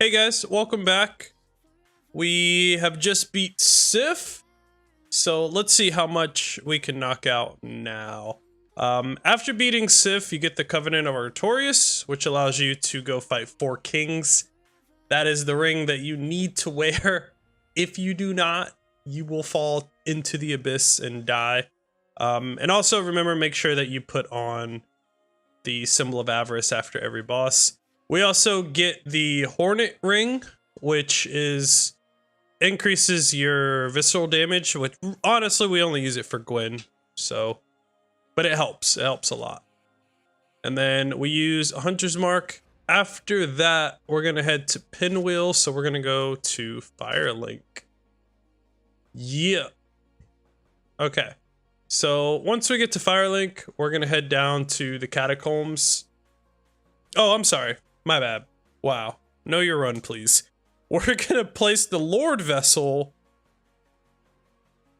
Hey guys, welcome back. We have just beat Sif, so let's see how much we can knock out now. After beating Sif, you get the Covenant of Artorias, which allows you to go fight 4 kings. That is the ring that you need to wear. If you do not, you will fall into the abyss and die. And also remember, make sure that you put on the symbol of avarice after every boss. We also get the Hornet ring, which increases your visceral damage, which honestly we only use it for Gwen, so, but it helps a lot. And then we use a Hunter's Mark. After that, we're gonna head to Pinwheel, so we're gonna go to Firelink. Yeah. Okay. So once we get to Firelink, we're gonna head down to the catacombs. Oh, I'm sorry. My bad. Wow. Know your run, please. We're gonna place the Lord Vessel,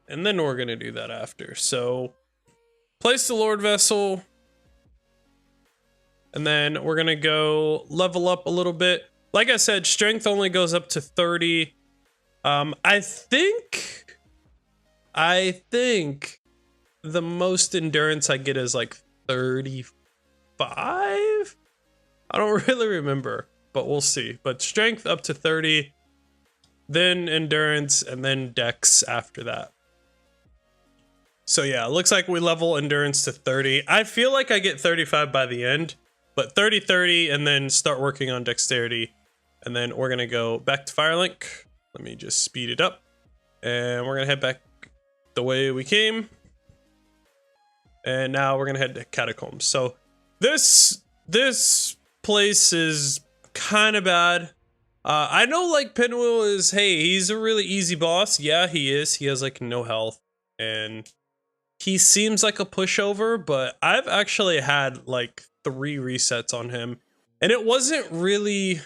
and then we're gonna do that after. So, place the Lord Vessel, and then we're gonna go level up a little bit. Like I said, strength only goes up to 30. I think the most endurance I get is like 35? I don't really remember, but we'll see. But strength up to 30, then endurance, and then dex after that. So yeah, it looks like we level endurance to 30. I feel like I get 35 by the end, but 30, and then start working on dexterity. And then we're gonna go back to Firelink. Let me just speed it up. And we're gonna head back the way we came. And now we're gonna head to Catacombs. So this place is kind of bad. I know like Pinwheel is, hey, he's a really easy boss. Yeah, he is. He has like no health and he seems like a pushover, but I've actually had like 3 resets on him and it wasn't really,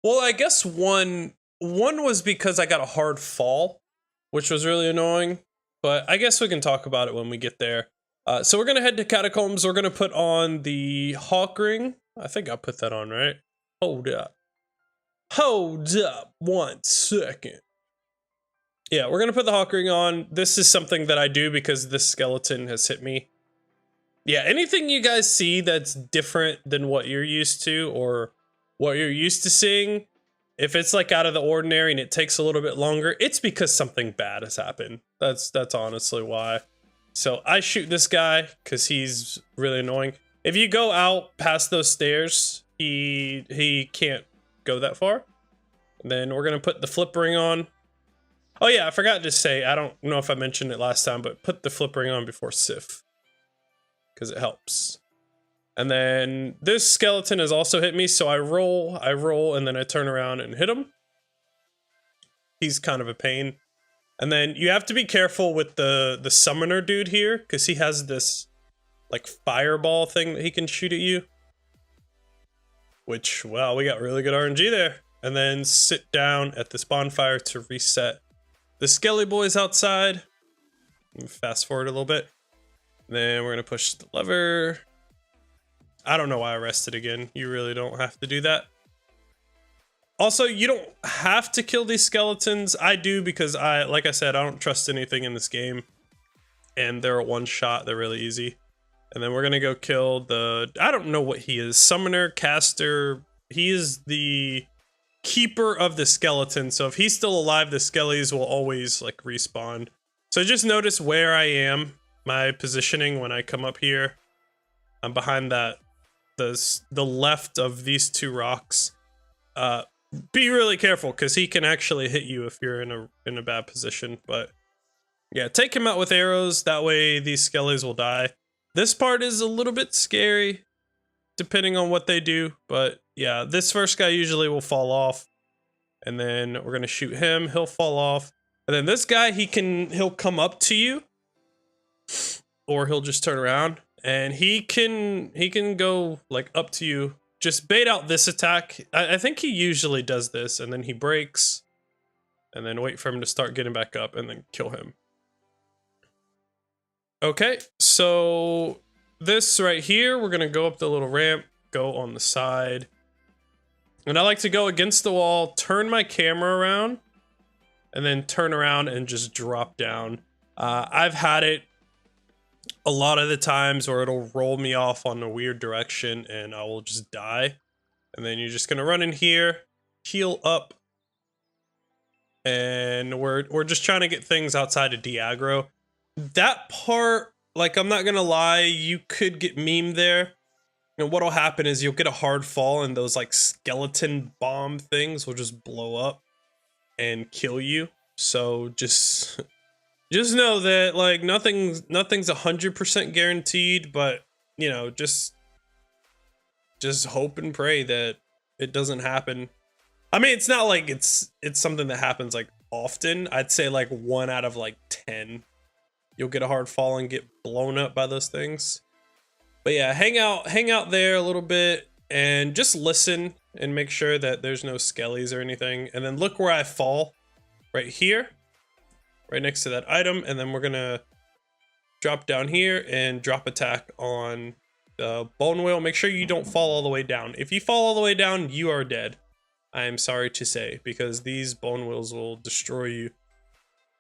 well, I guess one was because I got a hard fall, which was really annoying, but I guess we can talk about it when we get there. So we're gonna head to Catacombs. We're gonna put on the Hawk Ring. I think I put that on, right? Hold up 1 second. Yeah, we're gonna put the Hawk Ring on. This is something that I do because this skeleton has hit me. Yeah, anything you guys see that's different than what you're used to or what you're used to seeing, if it's like out of the ordinary and it takes a little bit longer, it's because something bad has happened. That's honestly why. So I shoot this guy because he's really annoying. If you go out past those stairs, he can't go that far. And then we're gonna put the flip ring on. Oh yeah, I forgot to say, I don't know if I mentioned it last time, but put the flip ring on before Sif, because it helps. And then this skeleton has also hit me, so I roll, and then I turn around and hit him. He's kind of a pain. And then you have to be careful with the summoner dude here, because he has this like fireball thing that he can shoot at you. Which, wow, we got really good RNG there. And then sit down at this bonfire to reset the Skelly boys outside. Fast forward a little bit. Then we're gonna push the lever. I don't know why I rested again. You really don't have to do that. Also, you don't have to kill these skeletons. I do because like I said, I don't trust anything in this game. And they're a one shot, they're really easy. And then we're gonna go kill the, I don't know what he is, summoner, caster. He is the keeper of the skeleton. So if he's still alive, the skellies will always like respawn. So just notice where I am, my positioning when I come up here. I'm behind that, the left of these 2 rocks. Be really careful because he can actually hit you if you're in a bad position. But yeah, take him out with arrows. That way these skellies will die. This part is a little bit scary depending on what they do. But yeah, this first guy usually will fall off. And then we're going to shoot him. He'll fall off. And then this guy, he'll come up to you. Or he'll just turn around. And he can go like up to you. Just bait out this attack. I think he usually does this, and then he breaks, and then wait for him to start getting back up, and then kill him. Okay, so this right here, we're gonna go up the little ramp, go on the side, And I like to go against the wall, turn my camera around, and then turn around and just drop down. I've had it a lot of the times where it'll roll me off on a weird direction and I will just die. And then you're just gonna run in here, heal up, and we're just trying to get things outside of de-aggro. That part, like, I'm not gonna lie, you could get memed there. And what'll happen is you'll get a hard fall and those like skeleton bomb things will just blow up and kill you. So just know that like nothing's 100% guaranteed, but you know, just hope and pray that it doesn't happen. I mean, it's not like it's something that happens like often. I'd say like 1 out of like 10 you'll get a hard fall and get blown up by those things. But yeah, hang out there a little bit and just listen and make sure that there's no skellies or anything. And then look where I fall, right here, right next to that item. And then we're gonna drop down here and drop attack on the bone whale. Make sure you don't fall all the way down. If you fall all the way down, you are dead. I am sorry to say, because these bone wheels will destroy you.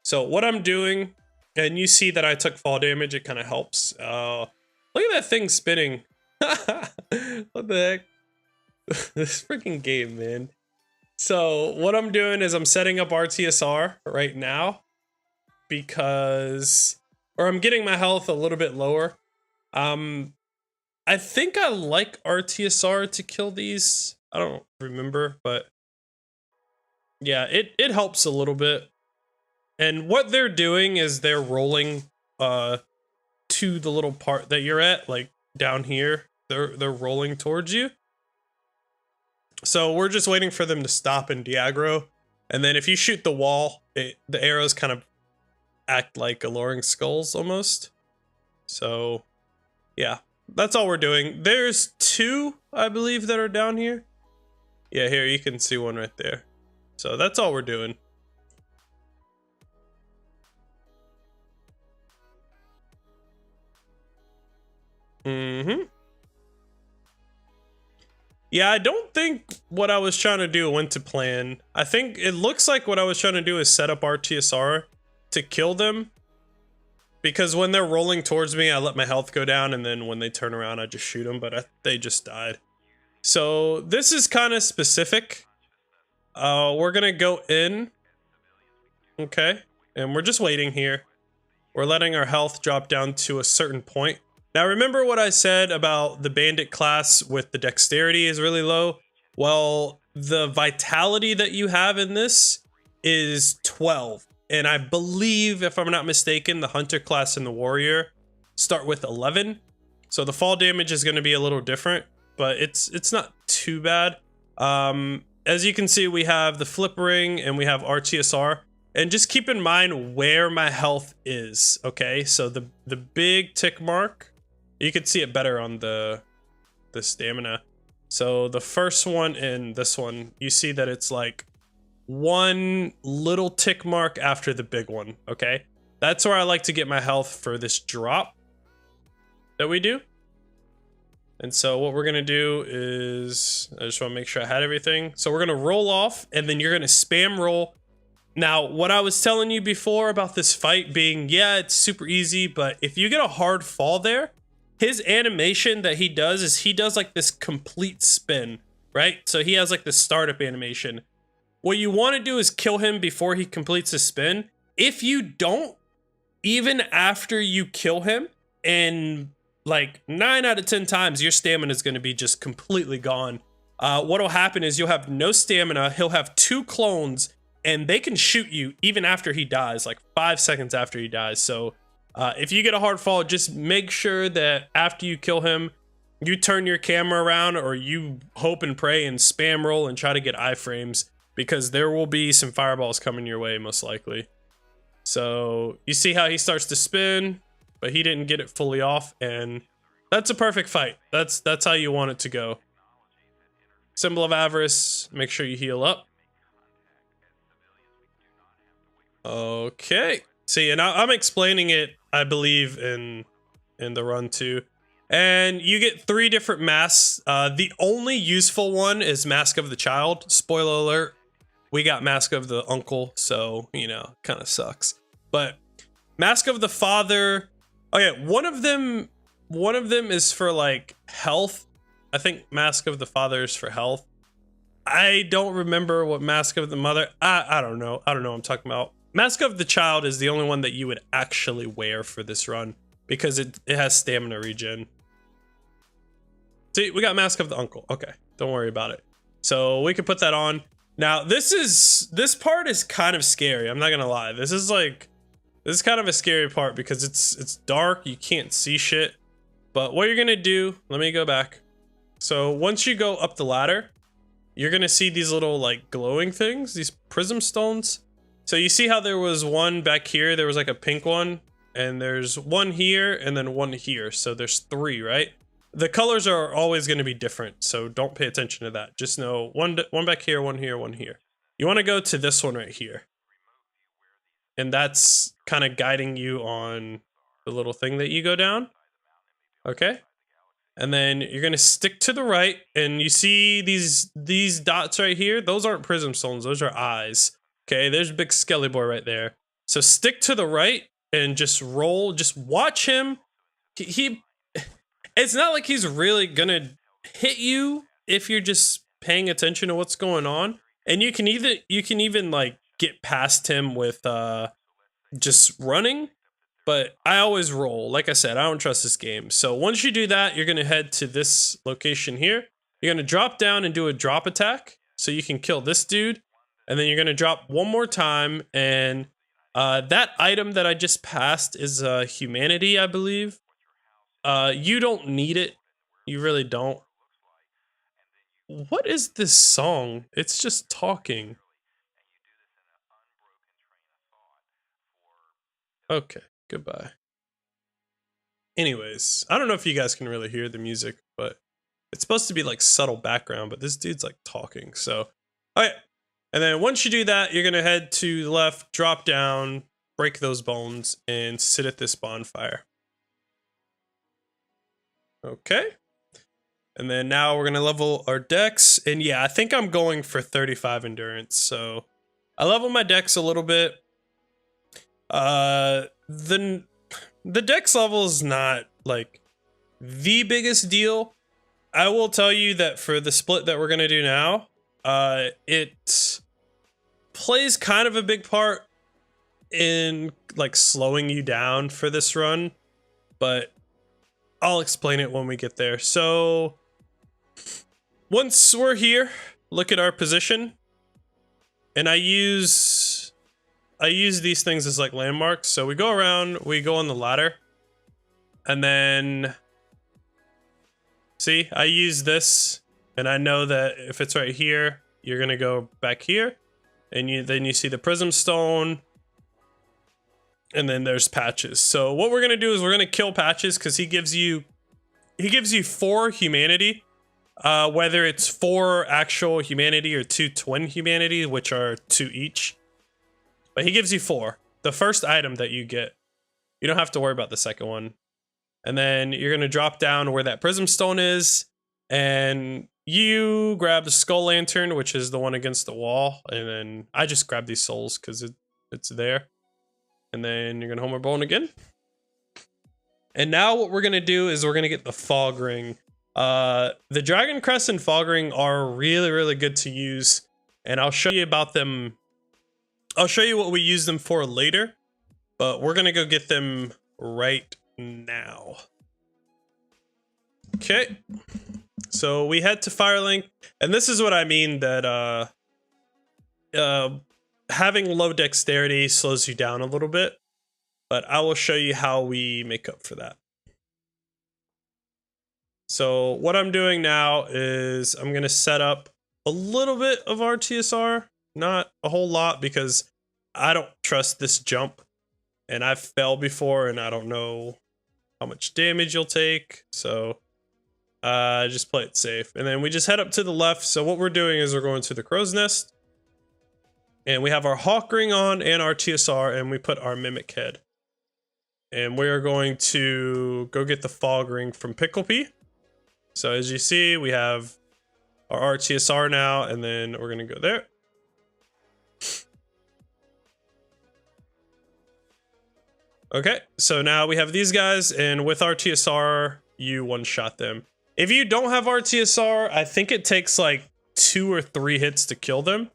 So what I'm doing, and you see that I took fall damage, it kind of helps. Look at that thing spinning. What the heck? This freaking game, man. So what I'm doing is I'm setting up RTSR right now because, or I'm getting my health a little bit lower. I think I like RTSR to kill these. I don't remember, but yeah, it helps a little bit. And what they're doing is they're rolling to the little part that you're at, like down here. They're rolling towards you. So we're just waiting for them to stop and de-aggro. And then if you shoot the wall, the arrows kind of act like alluring skulls almost. So yeah, that's all we're doing. There's 2, I believe, that are down here. Yeah, here you can see one right there. So that's all we're doing. Yeah, I don't think what I was trying to do went to plan. I think it looks like what I was trying to do is set up RTSR to kill them. Because when they're rolling towards me, I let my health go down, and then when they turn around, I just shoot them, but they just died. So this is kind of specific. We're gonna go in. Okay, and we're just waiting here. We're letting our health drop down to a certain point. Now remember what I said about the bandit class with the dexterity is really low? Well, the vitality that you have in this is 12. And I believe, if I'm not mistaken, the hunter class and the warrior start with 11. So the fall damage is going to be a little different, but it's not too bad. As you can see, we have the flip ring and we have RTSR. And just keep in mind where my health is, okay? So the big tick mark, you can see it better on the stamina. So the first one and this one, you see that it's like one little tick mark after the big one, okay? That's where I like to get my health for this drop that we do. And so what we're gonna do is, I just wanna make sure I had everything. So we're gonna roll off and then you're gonna spam roll. Now, what I was telling you before about this fight being, yeah, it's super easy, but if you get a hard fall there, his animation that he does is he does like this complete spin, right? So he has like the startup animation. What you want to do is kill him before he completes his spin. If you don't, even after you kill him, and like 9 out of 10 times, your stamina is going to be just completely gone. What'll happen is you'll have no stamina. He'll have 2 clones, and they can shoot you even after he dies, like 5 seconds after he dies. So if you get a hard fall, just make sure that after you kill him, you turn your camera around, or you hope and pray and spam roll and try to get iframes, because there will be some fireballs coming your way most likely. So you see how he starts to spin, but he didn't get it fully off, and that's a perfect fight. That's how you want it to go. Symbol of avarice, make sure you heal up. Okay. See, and I'm explaining it, I believe, in the run too. And you get 3 different masks. The only useful one is Mask of the Child. Spoiler alert, we got Mask of the Uncle, so, you know, kind of sucks. But Mask of the Father, okay, one of them is for like health. I think Mask of the Father is for health. I don't remember what Mask of the Mother, I don't know. I don't know what I'm talking about. Mask of the Child is the only one that you would actually wear for this run because it has stamina regen. See, we got Mask of the Uncle. Okay, don't worry about it. So we can put that on. Now, this part is kind of scary. I'm not gonna lie. This is kind of a scary part because it's dark. You can't see shit. But what you're gonna do, let me go back. So once you go up the ladder, you're gonna see these little like glowing things, these prism stones. So you see how there was one back here, there was like a pink one, and there's one here and then one here. So there's 3, right? The colors are always gonna be different, so don't pay attention to that. Just know one back here, one here, one here. You wanna go to this one right here. And that's kind of guiding you on the little thing that you go down. Okay. And then you're gonna stick to the right, and you see these dots right here. Those aren't prism stones, those are eyes. Okay, there's big Skelly boy right there. So stick to the right and just roll. Just watch him. He it's not like he's really gonna hit you if you're just paying attention to what's going on. And you can even like get past him with just running. But I always roll. Like I said, I don't trust this game. So once you do that, you're going to head to this location here. You're going to drop down and do a drop attack so you can kill this dude. And then you're going to drop one more time. And that item that I just passed is humanity, I believe. You don't need it. You really don't. What is this song? It's just talking. Okay. Goodbye. Anyways, I don't know if you guys can really hear the music, but it's supposed to be like subtle background, but this dude's like talking. So, all right. And then once you do that, you're going to head to the left, drop down, break those bones, and sit at this bonfire. Okay. And then now we're going to level our dex. And yeah, I think I'm going for 35 endurance. So I level my dex a little bit. The dex level is not like the biggest deal. I will tell you that for the split that we're gonna do now, it plays kind of a big part in like slowing you down for this run, but I'll explain it when we get there. So once we're here, look at our position, and I use these things as like landmarks. So we go around, we go on the ladder, and then see, I use this, and I know that if it's right here, you're gonna go back here, and then you see the prism stone, and then there's Patches. So what we're gonna do is we're gonna kill Patches because he gives you 4 humanity, whether it's 4 actual humanity or 2 twin humanity, which are 2 each. But he gives you 4. The first item that you get. You don't have to worry about the second one. And then you're going to drop down where that prism stone is. And you grab the skull lantern, which is the one against the wall. And then I just grab these souls because it's there. And then you're going to Homer Bone again. And now what we're going to do is we're going to get the fog ring. The Dragon Crest and fog ring are really, really good to use. And I'll show you about them. I'll show you what we use them for later, but we're gonna go get them right now. Okay, so we head to Firelink, and this is what I mean that having low dexterity slows you down a little bit, but I will show you how we make up for that. So what I'm doing now is I'm gonna set up a little bit of RTSR. Not a whole lot because I don't trust this jump, and I've failed before and I don't know how much damage you'll take, so just play it safe. And then we just head up to the left. So what we're doing is we're going to the crow's nest, and we have our hawk ring on and our TSR, and we put our mimic head. and we're going to go get the fog ring from Picklebee. So as you see, we have our RTSR now, and then we're gonna go there. Okay, so now we have these guys, and with RTSR, you one-shot them. If you don't have RTSR, I think it takes like 2 or 3 hits to kill them.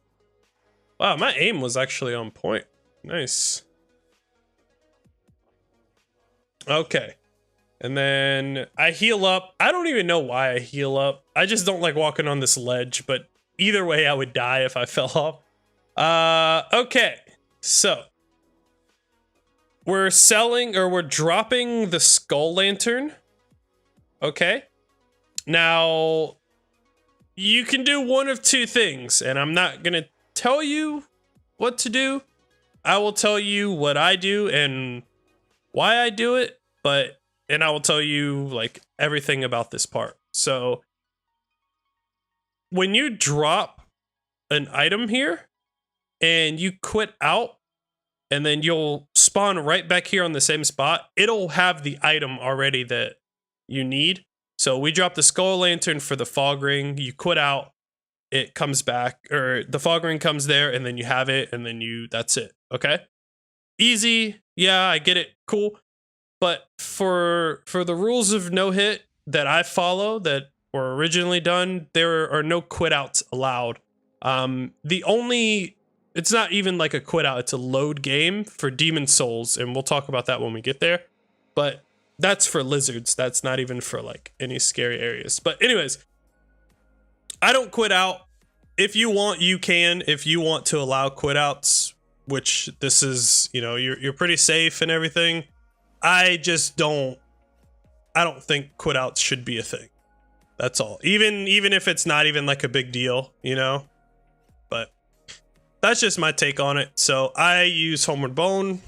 Wow, my aim was actually on point. Nice. Okay. And then I heal up. I don't even know why I heal up. I just don't like walking on this ledge, but either way I would die if I fell off. Okay. So we're selling, or we're dropping the skull lantern. Okay. Now you can do one of 2 things, and I'm not going to tell you what to do. I will tell you what I do and why I do it, and I will tell you like everything about this part. So when you drop an item here and you quit out, and then you'll spawn right back here on the same spot, it'll have the item already that you need. So we drop the skull lantern for the fog ring, you quit out, it comes back, or the fog ring comes there, and then you have it, and then that's it. Okay, easy. Yeah, I get it. Cool. But for the rules of no hit that I follow, that were originally done, there are no quit outs allowed. It's not even like a quit out, it's a load game for Demon Souls, and we'll talk about that when we get there. But that's for lizards. That's not even for like any scary areas. But anyways, I don't quit out. If you want, you can. If you want to allow quit outs, which this is, you're pretty safe and everything. I don't think quit outs should be a thing. That's all. Even if it's not even like a big deal, But that's just my take on it. So I use Homeward Bone.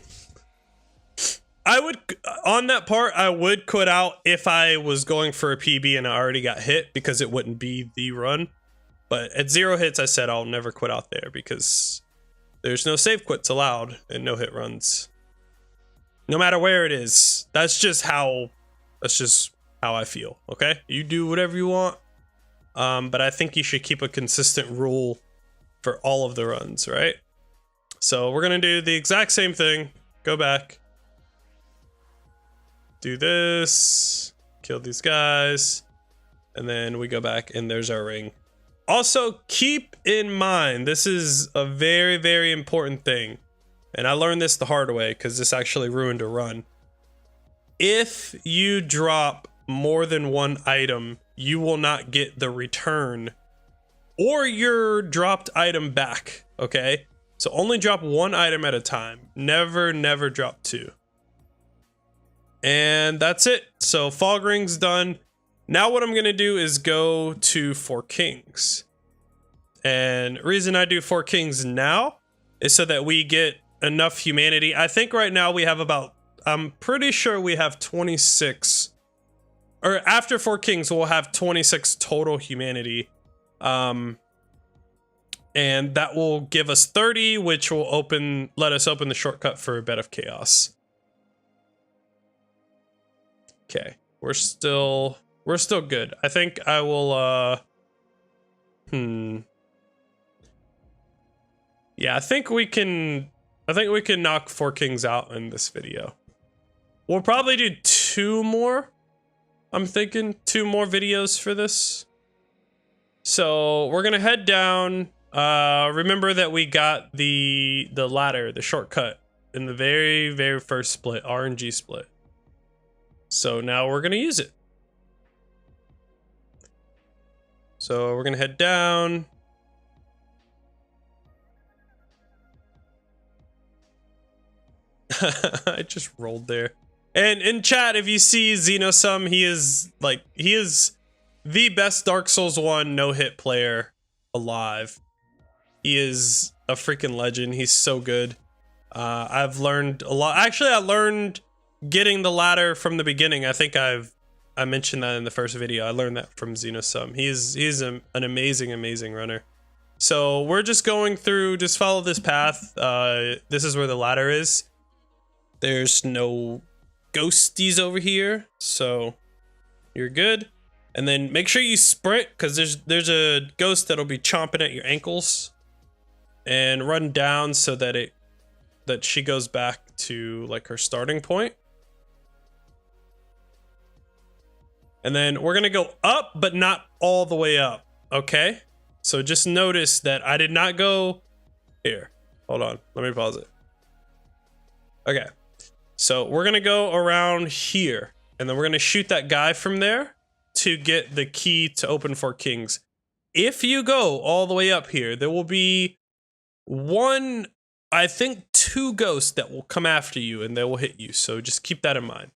On that part, I would quit out if I was going for a PB and I already got hit, because it wouldn't be the run. But at 0 hits, I said I'll never quit out there because there's no save quits allowed in no hit runs. No matter where it is. That's just how I feel. Okay? You do whatever you want. But I think you should keep a consistent rule for all of the runs, right? So we're gonna do the exact same thing. Go back. Do this. Kill these guys. And then we go back and there's our ring. Also, keep in mind, this is a very, very important thing. And I learned this the hard way because this actually ruined a run. If you drop more than 1 item, you will not get the return or your dropped item back, okay? So only drop 1 item at a time. Never, never drop 2. And that's it. So fog ring's done. Now what I'm gonna do is go to 4 Kings. And reason I do 4 Kings now is so that we get enough humanity. I think right now we have I'm pretty sure we have 26, or after 4 Kings we'll have 26 total humanity. And that will give us 30, which will let us open the shortcut for a Bed of Chaos. Okay, we're still good. I think I will yeah, I think we can knock 4 Kings out in this video. We'll probably do 2 more. I'm thinking 2 more videos for this. So we're gonna head down. Remember that we got the ladder, the shortcut, in the very, very first split, RNG split. So now we're gonna use it. So we're gonna head down. I just rolled there. And in chat, if you see Xenosum, he is the best Dark Souls 1 no-hit player alive. He is a freaking legend. He's so good. I've learned a lot. Actually, I learned getting the ladder from the beginning. I think I mentioned that in the first video. I learned that from Xenosum. He's an amazing runner. So we're just going through, just follow this path. This is where the ladder is. There's no ghosties over here, so you're good. And then make sure you sprint, because there's a ghost that'll be chomping at your ankles. And run down so that she goes back to like her starting point. And then we're gonna go up, but not all the way up, okay? So just notice that I did not go here. Hold on, let me pause it. Okay, so we're gonna go around here, and then we're gonna shoot that guy from there to get the key to open 4 kings. If you go all the way up here, there will be I think 2 ghosts that will come after you and they will hit you. So just keep that in mind.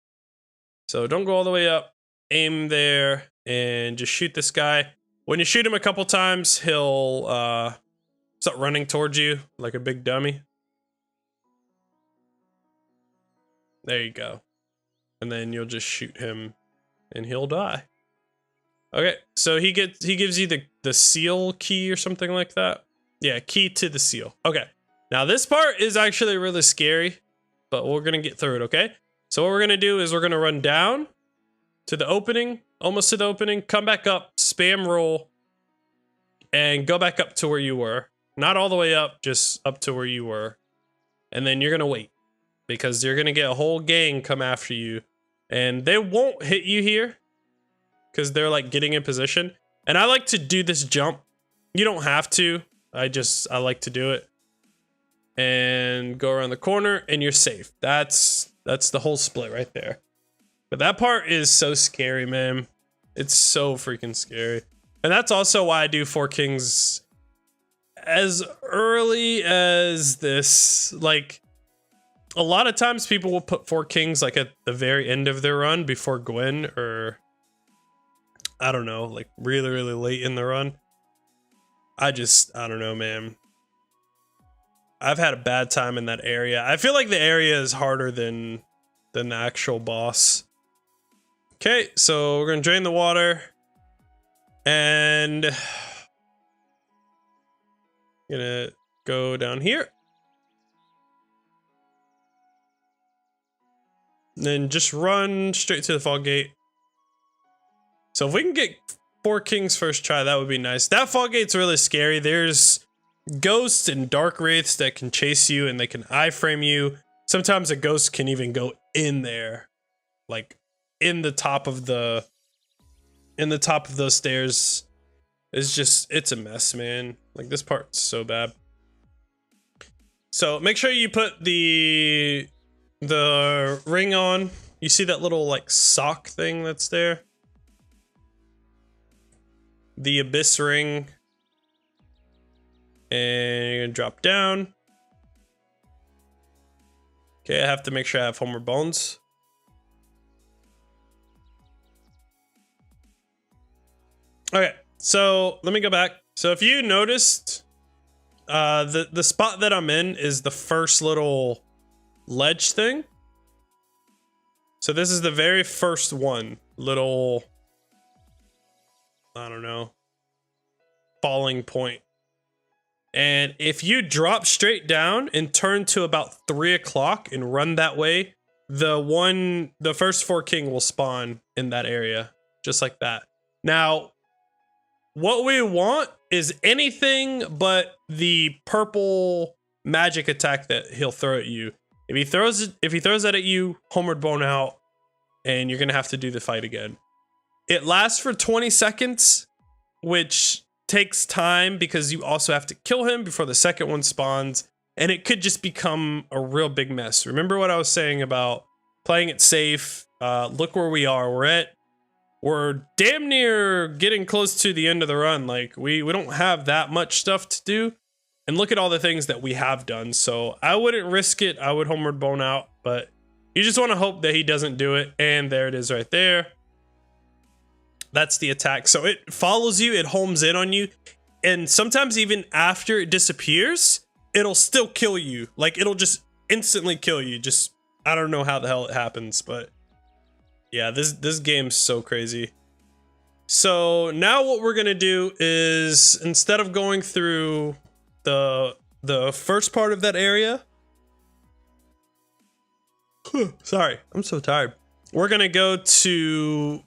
So don't go all the way up, aim there and just shoot this guy. When you shoot him a couple times, he'll start running towards you like a big dummy. There you go. And then you'll just shoot him and he'll die. Okay, so he gives you the seal key or something like that. Yeah, key to the seal. Okay, now this part is actually really scary, but we're gonna get through it, okay? So what we're gonna do is we're gonna run down to the opening, almost to the opening, come back up, spam roll, and go back up to where you were. Not all the way up, just up to where you were. And then you're gonna wait, because you're gonna get a whole gang come after you, and they won't hit you here, because they're like getting in position. And I like to do this jump. You don't have to. I like to do it. And go around the corner and you're safe. That's the whole split right there. But that part is so scary, man. It's so freaking scary. And that's also why I do 4 kings as early as this. Like, a lot of times people will put 4 kings like at the very end of their run before Gwen, or I don't know, like really, really late in the run. I don't know, man. I've had a bad time in that area. I feel like the area is harder than the actual boss. Okay, so we're gonna drain the water. And gonna go down here. And then just run straight to the fog gate. So if we can get 4 kings first try, that would be nice. That fog gate's really scary. There's ghosts and dark wraiths that can chase you and they can iframe you. Sometimes a ghost can even go in there, like in the top of those stairs. It's a mess, man. Like, this part's so bad. So make sure you put the ring on. You see that little like sock thing that's there? The abyss ring. And you're gonna drop down. Okay, I have to make sure I have Homer Bones. Okay, so let me go back. So if you noticed, the spot that I'm in is the first little ledge thing. So this is the very first one, little, I don't know, falling point. And if you drop straight down and turn to about 3 o'clock and run that way, the first 4 king will spawn in that area, just like that. Now, what we want is anything but the purple magic attack that he'll throw at you. If he throws that at you, Homered Bone out, and you're gonna have to do the fight again. It lasts for 20 seconds, which takes time because you also have to kill him before the second one spawns, and it could just become a real big mess. Remember what I was saying about playing it safe? Look where we are. We're damn near getting close to the end of the run. Like, we don't have that much stuff to do, and look at all the things that we have done. So I wouldn't risk it. I would Homered Bone out, but you just want to hope that he doesn't do it. And there it is right there. That's the attack. So it follows you, it homes in on you, and sometimes even after it disappears, it'll still kill you. Like, it'll just instantly kill you. Just, I don't know how the hell it happens, but yeah, this game's so crazy. So now what we're gonna do is, instead of going through the first part of that area, Sorry, I'm so tired. We're gonna go to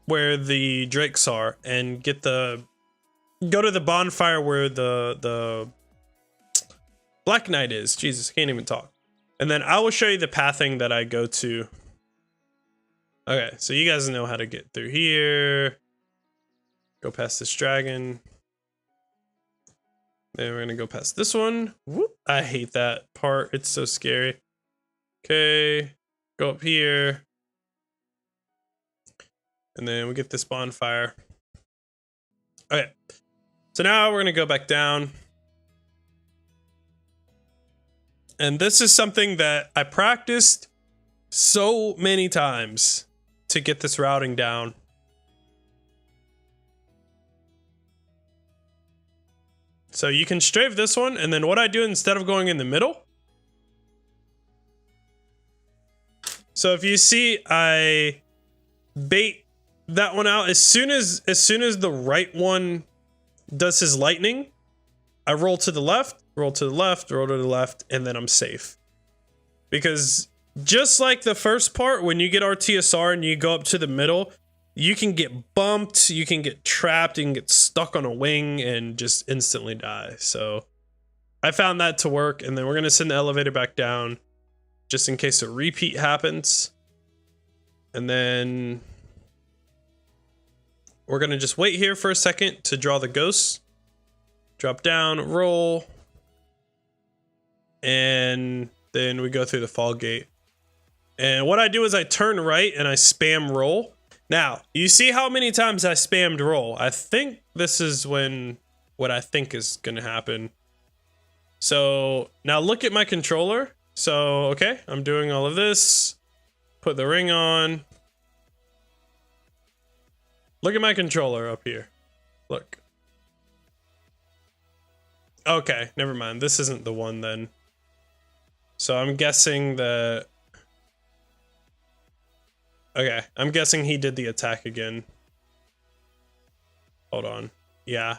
where the drakes are and go to the bonfire where the Black Knight is. Jesus, I can't even talk. And then I will show you the pathing that I go to. Okay, so you guys know how to get through here. Go past this dragon. Then we're gonna go past this one. Whoop. I hate that part. It's so scary. Okay, go up here. And then we get this bonfire. Okay, so now we're gonna go back down. And this is something that I practiced so many times to get this routing down. So you can strafe this one, and then what I do instead of going in the middle. So if you see, I bait that one out as soon as the right one does his lightning, I roll to the left, roll to the left, roll to the left, and then I'm safe. Because just like the first part, when you get RTSR and you go up to the middle, you can get bumped, you can get trapped, you can get stuck on a wing and just instantly die. So I found that to work, and then we're gonna send the elevator back down just in case a repeat happens. And then we're gonna just wait here for a second to draw the ghosts. Drop down, roll, and then we go through the fall gate. And what I do is I turn right and I spam roll. Now, you see how many times I spammed roll. I think this is what I think is gonna happen. So now look at my controller. So, okay, I'm doing all of this. Put the ring on. Look at my controller up here. Look. Okay, never mind. This isn't the one then. So I'm guessing that... Okay, I'm guessing he did the attack again. Hold on. Yeah.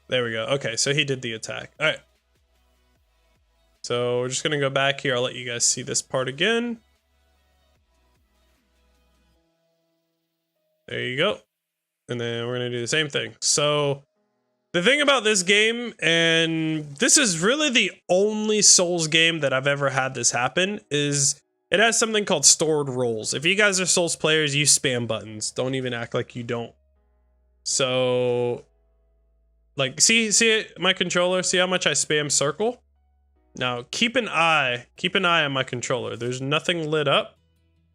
There we go. Okay, so he did the attack. All right. So we're just gonna go back here. I'll let you guys see this part again. There you go. And then we're gonna do the same thing. So the thing about this game, and this is really the only Souls game that I've ever had this happen, is it has something called stored rolls. If you guys are Souls players, you spam buttons. Don't even act like you don't. So, like, see it, my controller? See how much I spam circle? Now, keep an eye on my controller. There's nothing lit up.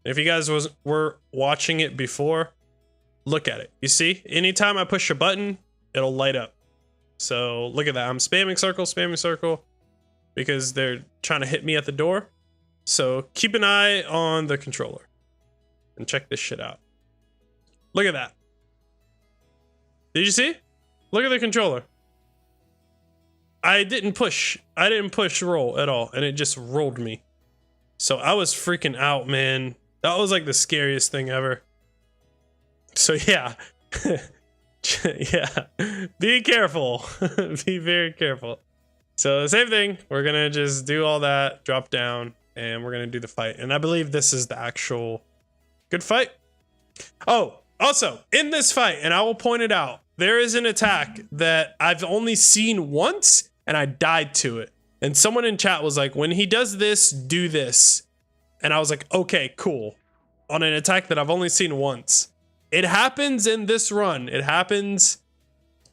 If you guys were watching it before, look at it. You see? Anytime I push a button, it'll light up. So, look at that. I'm spamming circle, because they're trying to hit me at the door. So keep an eye on the controller and check this shit out. Look at that. Did you see? Look at the controller. I didn't push roll at all, and it just rolled me. So I was freaking out, man. That was like the scariest thing ever. So yeah. Yeah. Be careful. Be very careful. So the same thing. We're gonna just do all that, drop down, and we're gonna do the fight. And I believe this is the actual good fight. Oh, also, in this fight, and I will point it out, there is an attack that I've only seen once, and I died to it. And someone in chat was like, when he does this, do this. And I was like, okay, cool. On an attack that I've only seen once. It happens in this run. It happens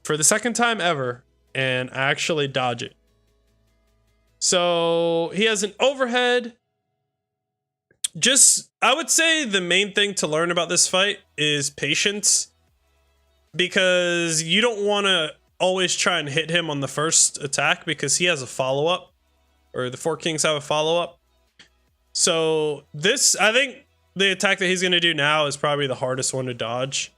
for the second time ever, and I actually dodge it. So he has an overhead. I would say the main thing to learn about this fight is patience, because you don't want to always try and hit him on the first attack, because he has a follow-up, or the Four Kings have a follow-up. So this, I think the attack that he's going to do now is probably the hardest one to dodge.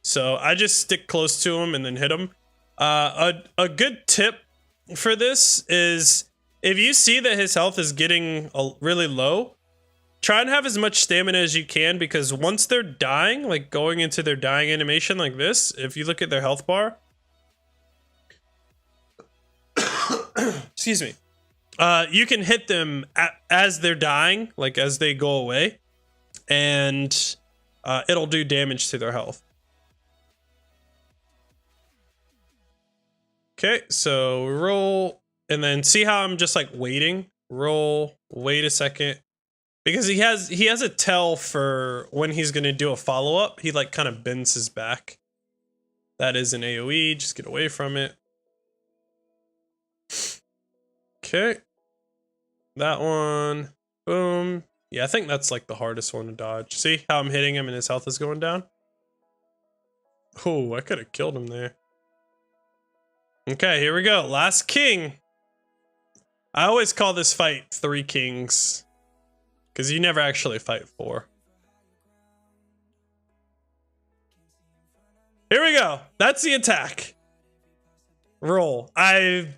So I just stick close to him and then hit him. A good tip for this is, if you see that his health is getting really low, try and have as much stamina as you can, because once they're dying, like going into their dying animation like this, if you look at their health bar, excuse me, You can hit them as they're dying, like as they go away, and it'll do damage to their health. Okay, so roll, and then see how I'm just like waiting? Roll, wait a second. Because he has a tell for when he's gonna do a follow-up. He like kind of bends his back. That is an AoE, just get away from it. Okay. That one, boom. Yeah, I think that's like the hardest one to dodge. See how I'm hitting him and his health is going down? Oh, I could have killed him there. Okay, here we go. Last king. I always call this fight 3 kings, because you never actually fight 4. Here we go. That's the attack. Roll. I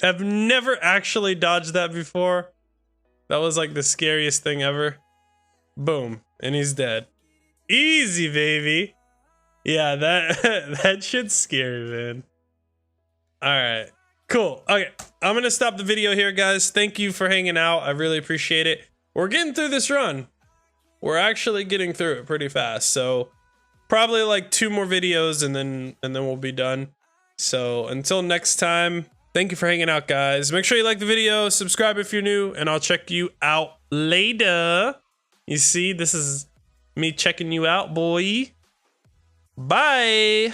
have never actually dodged that before. That was like the scariest thing ever. Boom. And he's dead. Easy, baby. Yeah, that shit's scary, man. Alright. Cool. Okay. I'm going to stop the video here, guys. Thank you for hanging out. I really appreciate it. We're getting through this run. We're actually getting through it pretty fast. So probably like 2 more videos and then we'll be done. So until next time, thank you for hanging out, guys. Make sure you like the video, subscribe if you're new, and I'll check you out later. You see, this is me checking you out, boy. Bye.